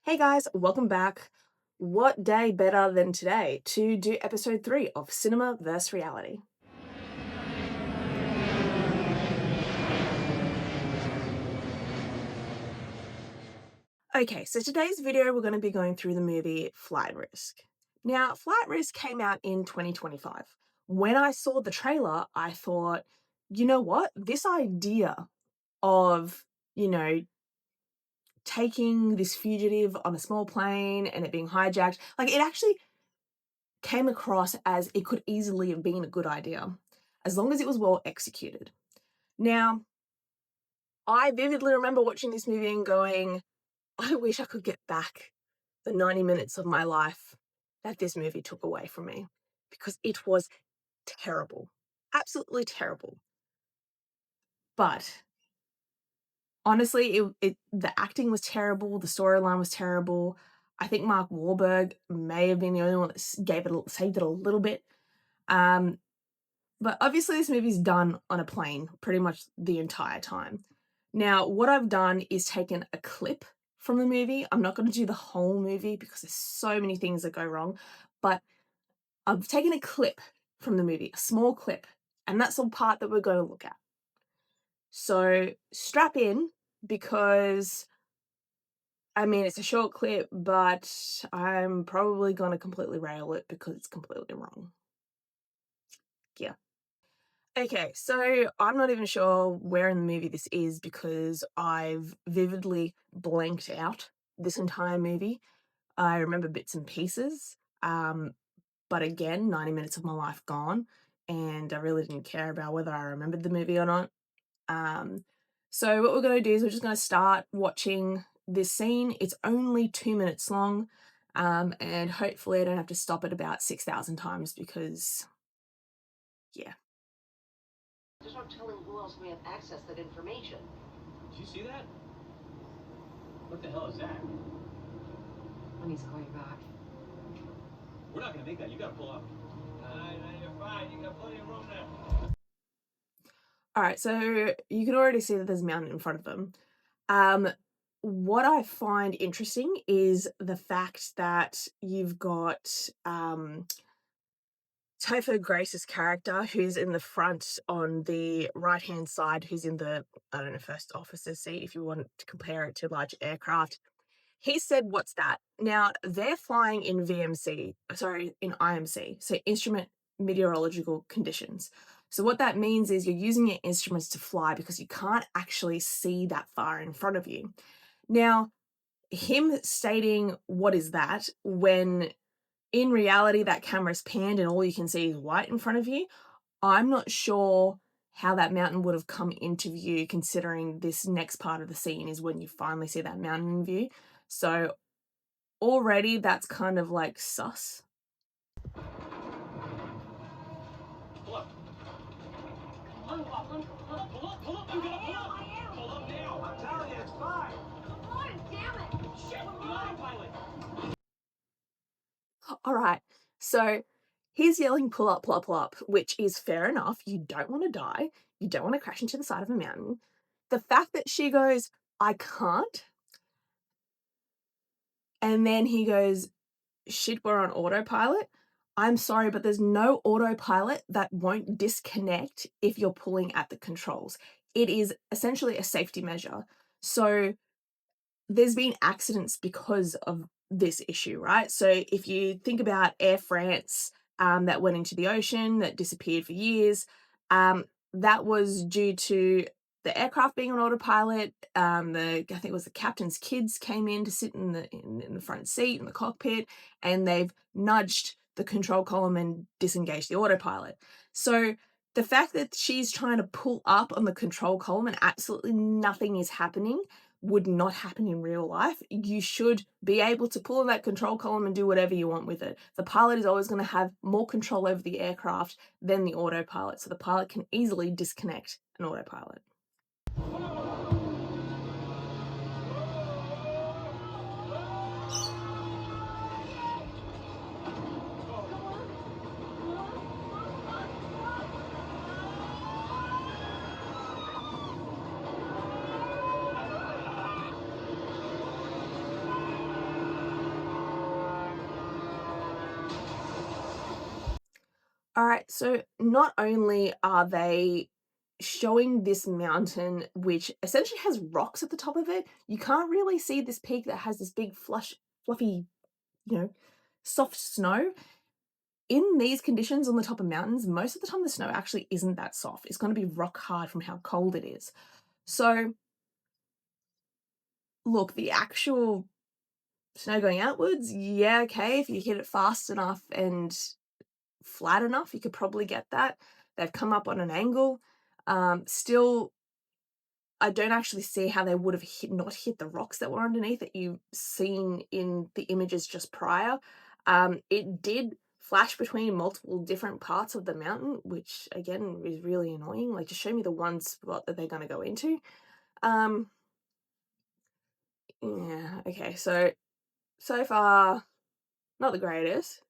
Hey guys, welcome back. What day better than today to do episode 3 of Cinema vs. Reality? Okay, so today's video we're going to be going through the movie Flight Risk. Now, Flight Risk came out in 2025. When I saw the trailer, I thought, you know what? This idea of, you know, taking this fugitive on a small plane and it being hijacked, like it actually came across as it could easily have been a good idea, as long as it was well executed. Now, I vividly remember watching this movie and going, I wish I could get back the 90 minutes of my life that this movie took away from me, because it was terrible. Absolutely terrible. But honestly, the acting was terrible, the storyline was terrible. I think Mark Wahlberg may have been the only one that saved it a little bit. But obviously this movie's done on a plane pretty much the entire time. Now, what I've done is taken a clip from the movie. I'm not going to do the whole movie because there's so many things that go wrong, but I've taken a clip from the movie, a small clip, and that's the part that we're going to look at. So strap in, because I mean, it's a short clip, but I'm probably going to completely rail it because it's completely wrong. Yeah. Okay, so I'm not even sure where in the movie this is because I've vividly blanked out this entire movie. I remember bits and pieces, but again, 90 minutes of my life gone, and I really didn't care about whether I remembered the movie or not. Um, so what we're going to do is we're just going to start watching this scene. It's only 2 minutes long, and hopefully I don't have to stop it about 6,000 times because, yeah. There's no telling who else may have accessed that information. Did you see that? What the hell is that? When he's going back. We're not gonna make that. You gotta pull up. You're fine. You got plenty of room there. All right, so you can already see that there's a mountain in front of them. What I find interesting is the fact that you've got Topher Grace's character, who's in the front on the right-hand side, who's in the, I don't know, first officer's seat, if you want to compare it to large aircraft. He said, what's that? Now, they're flying in in IMC, so Instrument Meteorological Conditions. So what that means is you're using your instruments to fly because you can't actually see that far in front of you. Now, him stating, what is that, when in reality that camera's panned and all you can see is white in front of you, I'm not sure how that mountain would have come into view, considering this next part of the scene is when you finally see that mountain in view. So already that's kind of like sus. Pull up. Come on, Pull up. Pull up. You gotta pull up. Pull up now. I'm telling you, it's fine. Come on, damn it! Shit, the autopilot. All right. So he's yelling, pull up, pull up, pull up, which is fair enough. You don't want to die. You don't want to crash into the side of a mountain. The fact that she goes, I can't. And then he goes, shit, we're on autopilot. I'm sorry, but there's no autopilot that won't disconnect if you're pulling at the controls. It is essentially a safety measure. So there's been accidents because of this issue, right? So if you think about Air France, that went into the ocean, that disappeared for years, that was due to the aircraft being on autopilot. I think it was the captain's kids came in to sit in the front seat in the cockpit, and they've nudged the control column and disengaged the autopilot. So the fact that she's trying to pull up on the control column and absolutely nothing is happening would not happen in real life. You should be able to pull on that control column and do whatever you want with it. The pilot is always going to have more control over the aircraft than the autopilot, so the pilot can easily disconnect an autopilot. Alright, so not only are they showing this mountain, which essentially has rocks at the top of it, you can't really see this peak that has this big fluffy, you know, soft snow. In these conditions on the top of mountains, most of the time the snow actually isn't that soft. It's gonna be rock hard from how cold it is. So, look, the actual snow going outwards, yeah, okay, if you hit it fast enough and flat enough, you could probably get that. They've come up on an angle. Still, I don't actually see how they would have not hit the rocks that were underneath that you've seen in the images just prior. It did flash between multiple different parts of the mountain, which again is really annoying. Like, just show me the one spot that they're going to go into. Um, yeah, okay, so far, not the greatest.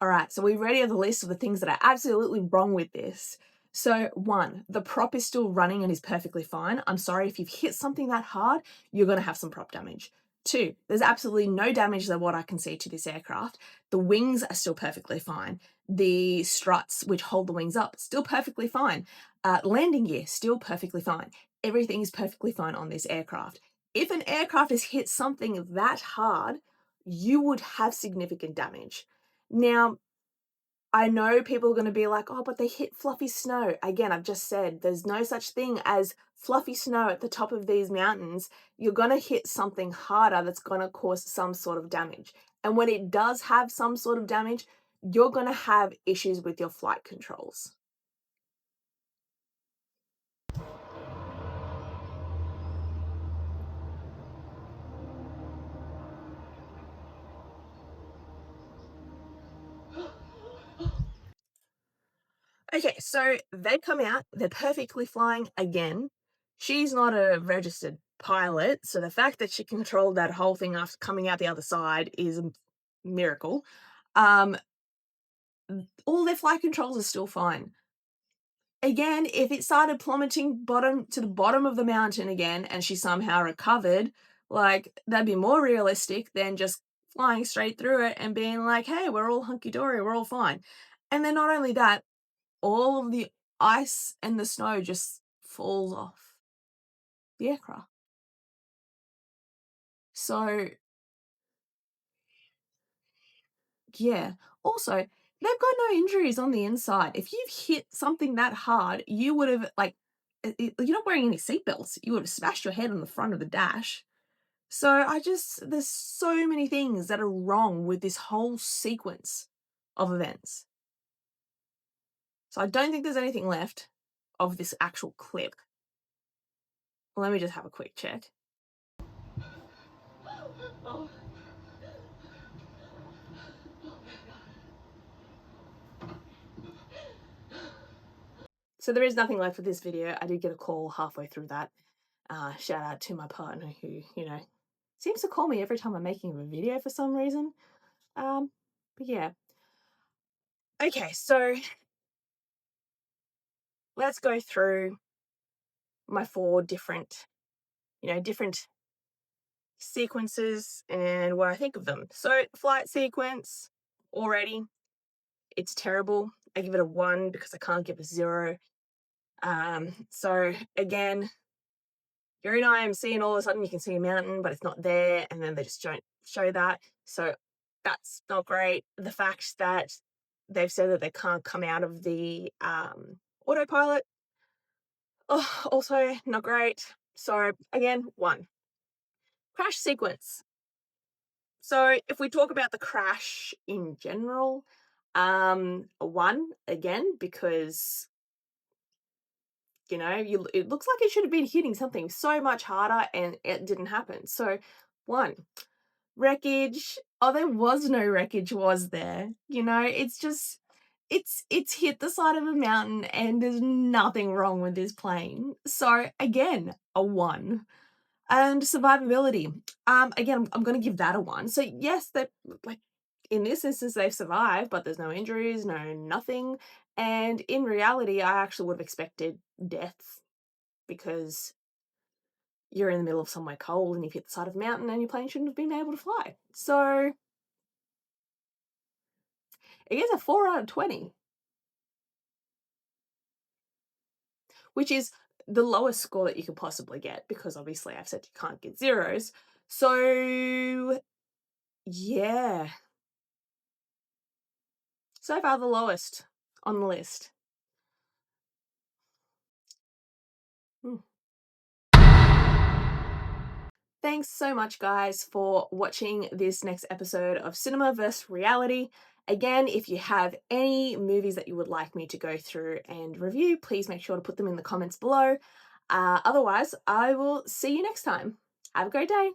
All right, so we've already have the list of the things that are absolutely wrong with this. So, one, the prop is still running and is perfectly fine. I'm sorry, if you've hit something that hard, you're going to have some prop damage. Two, there's absolutely no damage that what I can see to this aircraft. The wings are still perfectly fine. The struts, which hold the wings up, still perfectly fine. Landing gear, still perfectly fine. Everything is perfectly fine on this aircraft. If an aircraft has hit something that hard, you would have significant damage. Now, I know people are gonna be like, "Oh, but they hit fluffy snow." Again, I've just said there's no such thing as fluffy snow at the top of these mountains. You're gonna hit something harder that's gonna cause some sort of damage. And when it does have some sort of damage, you're gonna have issues with your flight controls. Okay, so they come out, they're perfectly flying again. She's not a registered pilot, so the fact that she controlled that whole thing after coming out the other side is a miracle. Um, all their flight controls are still fine. Again, if it started plummeting bottom to the bottom of the mountain again and she somehow recovered, like, that'd be more realistic than just flying straight through it and being like, "Hey, we're all hunky dory, we're all fine." And then not only that, all of the ice and the snow just falls off the aircraft. So, yeah. Also, they've got no injuries on the inside. If you've hit something that hard, you would have, like, you're not wearing any seatbelts. You would have smashed your head on the front of the dash. So there's so many things that are wrong with this whole sequence of events. So I don't think there's anything left of this actual clip. Let me just have a quick check. Oh. So there is nothing left for this video. I did get a call halfway through that. Shout out to my partner who, seems to call me every time I'm making a video for some reason. But yeah. Okay, so let's go through my four different sequences and what I think of them. So flight sequence, already, it's terrible. I give it a 1 because I can't give a 0. So again, you're in IMC and all of a sudden you can see a mountain, but it's not there, and then they just don't show that. So that's not great. The fact that they've said that they can't come out of the autopilot, oh, also not great. So again, 1. Crash sequence. So if we talk about the crash in general, a 1 again, because it looks like it should have been hitting something so much harder and it didn't happen. So 1. Wreckage. Oh, there was no wreckage, was there? It's just it's hit the side of a mountain and there's nothing wrong with this plane. So again, a 1. And survivability. Again, I'm gonna give that a 1. So yes, that, like, in this instance they've survived, but there's no injuries, no nothing. And in reality, I actually would have expected deaths because you're in the middle of somewhere cold and you've hit the side of a mountain and your plane shouldn't have been able to fly. So it gets a 4 out of 20, which is the lowest score that you could possibly get because obviously I've said you can't get zeros. So yeah, so far the lowest on the list. Hmm. Thanks so much, guys, for watching this next episode of Cinema vs. Reality. Again, if you have any movies that you would like me to go through and review, please make sure to put them in the comments below. Otherwise, I will see you next time. Have a great day.